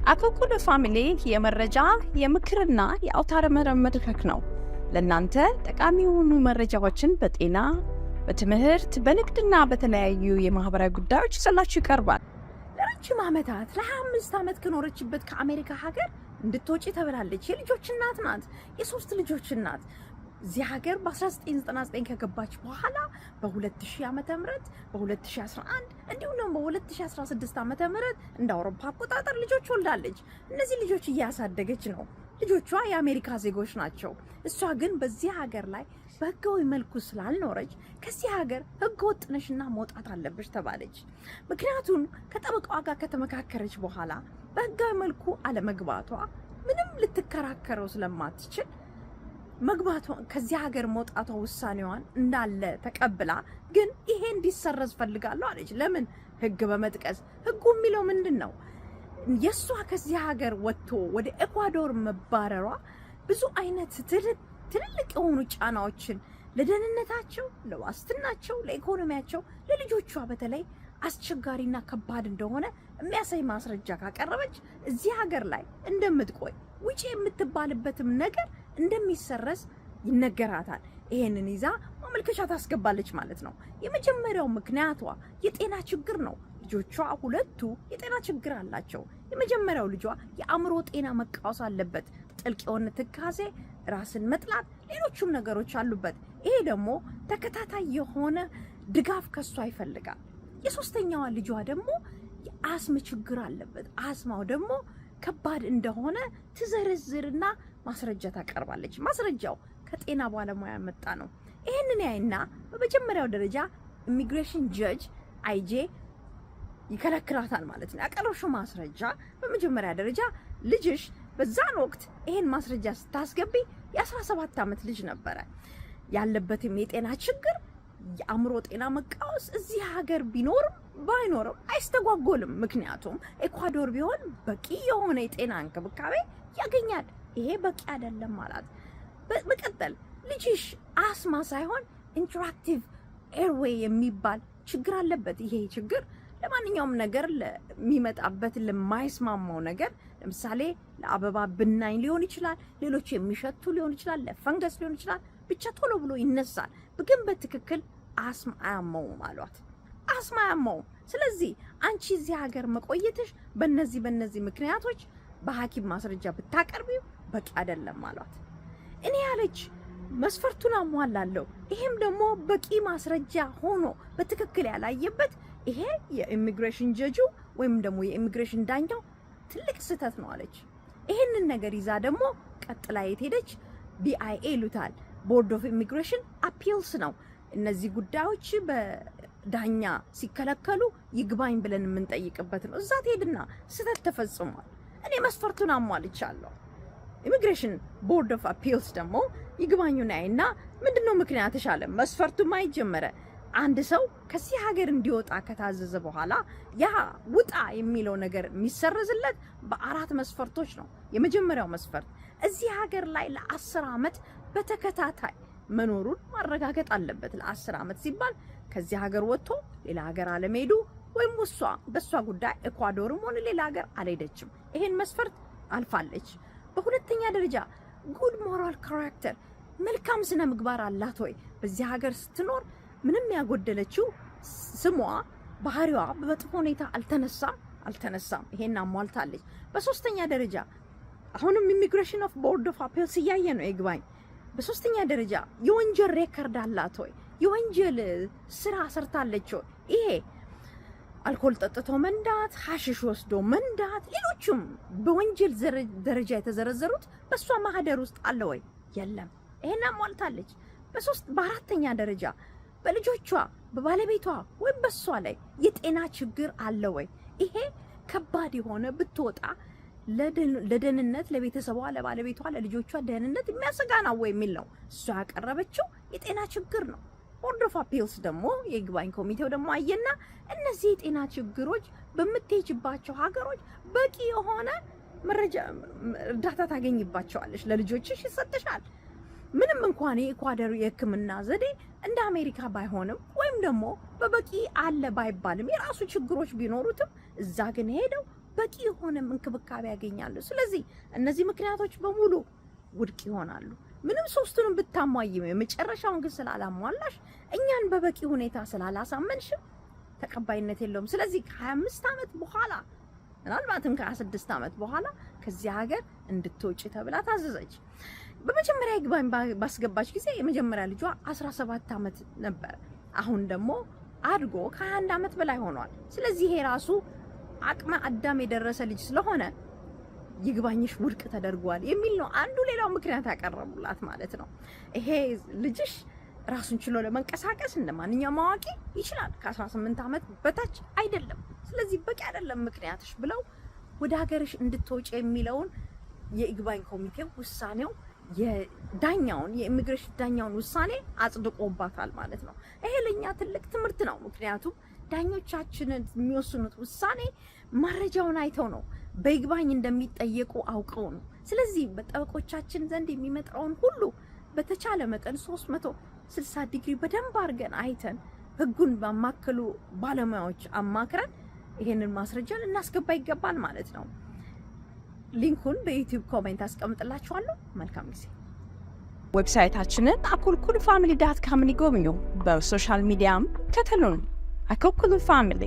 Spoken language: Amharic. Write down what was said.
አኮኩሉ ፋሚሊ የመረጃ የምክርና የአውታረ መረብ መድረክ ነው። ለእናንተ ጠቃሚ የሆኑ መረጃዎችን በጤና፣ በትምህርት፣ በንግድና በተለያዩ የማህበራዊ ጉዳዮች ይዘላችሁ ይቀርባል። ለረጅም ዓመታት ለ25 ዓመት ከኖረችበት ከአሜሪካ ሀገር እንድትወጪ ተብላለች። የልጆች እናት ናት። የ3 ልጆች እናት እዚህ ሀገር በ1999 ከገባች በኋላ በ2000 ዓመተ ምህረት በ2011 እንዲሁም ደግሞ በ2016 ዓመተ ምህረት እንደ አውሮፓ አቆጣጠር ልጆች ወልዳለች። እነዚህ ልጆች እያሳደገች ነው። ልጆቿ የአሜሪካ ዜጎች ናቸው። እሷ ግን በዚህ ሀገር ላይ በህጋዊ መልኩ ስላልኖረች ከዚህ ሀገር ህገወጥ ነሽና መውጣት አለብሽ ተባለች። ምክንያቱም ከጠበቃዋ ጋር ከተመካከረች በኋላ በህጋዊ መልኩ አለመግባቷ ምንም ልትከራከረው ስለማትችል መግባቷ ከዚህ ሀገር መውጣቷ ውሳኔዋን እንዳለ ተቀብላ ግን ይሄ እንዲሰረዝ ፈልጋለሁ አለች። ለምን? ህግ በመጥቀስ ህጉ የሚለው ምንድነው? የሷ ከዚህ ሀገር ወጥቶ ወደ ኢኳዶር መባረሯ ብዙ አይነት ትልልቅ የሆኑ ጫናዎችን ለደህንነታቸው፣ ለዋስትናቸው፣ ለኢኮኖሚያቸው፣ ለልጆቿ በተለይ አስቸጋሪና ከባድ እንደሆነ የሚያሳይ ማስረጃ ካቀረበች እዚህ ሀገር ላይ እንደምትቆይ ውጪ የምትባልበትም ነገር እንደሚሰረዝ ይነገራታል። ይሄንን ይዛ ማመልከቻ ታስገባለች ማለት ነው። የመጀመሪያው ምክንያቷ የጤና ችግር ነው። ልጆቿ ሁለቱ የጤና ችግር አላቸው። የመጀመሪያው ልጇ የአእምሮ ጤና መቃወስ አለበት። ጥልቅ የሆነ ትካዜ፣ ራስን መጥላት፣ ሌሎችም ነገሮች አሉበት። ይሄ ደግሞ ተከታታይ የሆነ ድጋፍ ከሷ ይፈልጋል። የሶስተኛዋ ልጇ ደግሞ የአስም ችግር አለበት። አስማው ደግሞ ከባድ እንደሆነ ትዘረዝርና ማስረጃ ታቀርባለች። ማስረጃው ከጤና ባለሙያ መጣ ነው። ይሄንን ያይና በመጀመሪያው ደረጃ ኢሚግሬሽን ጀጅ አይጄ ይከለክላታል ማለት ነው። ያቀረብሽው ማስረጃ በመጀመሪያ ደረጃ ልጅሽ በዛን ወቅት ይሄን ማስረጃ ስታስገቢ የ17 ዓመት ልጅ ነበረ። ያለበትም የጤና ችግር የአእምሮ ጤና መቃወስ እዚህ ሀገር ቢኖርም ባይኖርም አይስተጓጎልም። ምክንያቱም ኢኳዶር ቢሆን በቂ የሆነ የጤና እንክብካቤ ያገኛል። ይሄ በቂ አይደለም ማለት። በመቀጠል ልጅሽ አስማ ሳይሆን ኢንተራክቲቭ ኤርዌይ የሚባል ችግር አለበት። ይሄ ችግር ለማንኛውም ነገር ለሚመጣበት ለማይስማማው ነገር ለምሳሌ ለአበባ ብናኝ ሊሆን ይችላል፣ ሌሎች የሚሸቱ ሊሆን ይችላል፣ ለፈንገስ ሊሆን ይችላል። ብቻ ቶሎ ብሎ ይነሳል። ግን በትክክል አስማ አያመውም አሏት። አስማ አያመውም። ስለዚህ አንቺ እዚህ ሀገር መቆየትሽ በእነዚህ ምክንያቶች በሐኪም ማስረጃ ብታቀርቢው በቂ አይደለም አሏት። እኔ ያለች መስፈርቱን አሟላለሁ፣ ይሄም ደግሞ በቂ ማስረጃ ሆኖ በትክክል ያላየበት ይሄ የኢሚግሬሽን ጀጁ ወይም ደግሞ የኢሚግሬሽን ዳኛው ትልቅ ስህተት ነው አለች። ይሄንን ነገር ይዛ ደግሞ ቀጥላ የት ሄደች? BIA ይሉታል፣ ቦርድ ኦፍ ኢሚግሬሽን አፒልስ ነው። እነዚህ ጉዳዮች በዳኛ ሲከለከሉ ይግባኝ ብለን የምንጠይቅበት ነው። እዛ ትሄድና ስህተት ተፈጽሟል፣ እኔ መስፈርቱን አሟልቻለሁ። ኢሚግሬሽን ቦርድ ኦፍ አፒልስ ደግሞ ይግባኙን አይና ምንድነው ምክንያትሽ አለ። መስፈርቱ ማይጀመረ አንድ ሰው ከዚህ ሀገር እንዲወጣ ከታዘዘ በኋላ ያ ውጣ የሚለው ነገር የሚሰረዝለት በ4 መስፈርቶች ነው። የመጀመሪያው መስፈርት እዚህ ሀገር ላይ ለ10 ዓመት በተከታታይ መኖሩን ማረጋገጥ አለበት። ለ10 ዓመት ሲባል ከዚህ ሀገር ወጥቶ ሌላ ሀገር አለመሄዱ ወይም በሷ ጉዳይ ኢኳዶርም ሆነ ሌላ ሀገር አልሄደችም። ይሄን መስፈርት አልፋለች። በሁለተኛ ደረጃ ጉድ ሞራል ካራክተር፣ መልካም ስነ ምግባር አላት ወይ? በዚህ ሀገር ስትኖር ምንም ያጎደለችው ስሟ፣ ባህሪዋ በመጥፎ ሁኔታ አልተነሳም። ይሄን አሟልታለች። በሶስተኛ ደረጃ አሁንም ኢሚግሬሽን ኦፍ ቦርድ ኦፍ አፒልስ እያየ ነው ይግባኝ። በሶስተኛ ደረጃ የወንጀል ሬከርድ አላት ወይ? የወንጀል ስራ ሰርታለች ወይ? ይሄ አልኮል ጠጥቶ መንዳት፣ ሐሽሽ ወስዶ መንዳት፣ ሌሎችም በወንጀል ደረጃ የተዘረዘሩት በሷ ማህደር ውስጥ አለ ወይ? የለም። ይሄን አሟልታለች። በአራተኛ ደረጃ በልጆቿ በባለቤቷ ወይም በሷ ላይ የጤና ችግር አለ ወይ? ይሄ ከባድ የሆነ ብትወጣ ለደህንነት፣ ለቤተሰቧ፣ ለባለቤቷ፣ ለልጆቿ ደህንነት የሚያሰጋ ነው ወይ የሚል ነው። እሷ ያቀረበችው የጤና ችግር ነው። ቦርድ ኦፍ አፒልስ ደግሞ የይግባኝ ኮሚቴው ደግሞ አየና እነዚህ የጤና ችግሮች በምትሄጅባቸው ሀገሮች በቂ የሆነ መረጃ እርዳታ ታገኝባቸዋለሽ፣ ለልጆችሽ ይሰጥሻል። ምንም እንኳን የኢኳዶር የሕክምና ዘዴ እንደ አሜሪካ ባይሆንም ወይም ደግሞ በበቂ አለ ባይባልም የራሱ ችግሮች ቢኖሩትም እዛ ግን ሄደው በቂ የሆነ እንክብካቤ ያገኛሉ። ስለዚህ እነዚህ ምክንያቶች በሙሉ ውድቅ ይሆናሉ። ምንም ሶስቱንም ብታሟይም የመጨረሻውን ግን ስላላሟላሽ እኛን በበቂ ሁኔታ ስላላሳመንሽ ተቀባይነት የለውም። ስለዚህ ከ25 ዓመት በኋላ ምናልባትም ከ26 ዓመት በኋላ ከዚህ ሀገር እንድትወጪ ተብላ ታዘዘች። በመጀመሪያ ይግባኝ ባስገባች ጊዜ የመጀመሪያ ልጇ 17 ዓመት ነበር። አሁን ደግሞ አድጎ ከ21 ዓመት በላይ ሆኗል። ስለዚህ ይሄ ራሱ አቅመ አዳም የደረሰ ልጅ ስለሆነ ይግባኝሽ ውድቅ ተደርጓል የሚል ነው አንዱ ሌላው ምክንያት ያቀረቡላት ማለት ነው። ይሄ ልጅሽ ራሱን ችሎ ለመንቀሳቀስ እንደማንኛውም አዋቂ ይችላል፣ ከ18 ዓመት በታች አይደለም፣ ስለዚህ በቂ አይደለም ምክንያትሽ ብለው ወደ ሀገርሽ እንድትወጪ የሚለውን የይግባኝ ኮሚቴው ውሳኔው የዳኛውን የኢሚግሬሽን ዳኛውን ውሳኔ አጽድቆባታል ማለት ነው። ይሄ ለኛ ትልቅ ትምህርት ነው። ምክንያቱም ዳኞቻችንን የሚወስኑት ውሳኔ መረጃውን አይተው ነው፣ በይግባኝ እንደሚጠየቁ አውቀው ነው። ስለዚህ በጠበቆቻችን ዘንድ የሚመጣውን ሁሉ በተቻለ መጠን 360 ዲግሪ በደንብ አድርገን አይተን ህጉን ባማከሉ ባለሙያዎች አማክረን ይሄንን ማስረጃ ልናስገባ ይገባል ማለት ነው። ሊንኩን በዩቲዩብ ኮሜንት አስቀምጥላችኋለሁ። መልካም ጊዜ። ዌብሳይታችንን akulkulufamily.com ይጎብኙ። በሶሻል ሚዲያም ከተሉን። አኩልኩሉ ፋሚሊ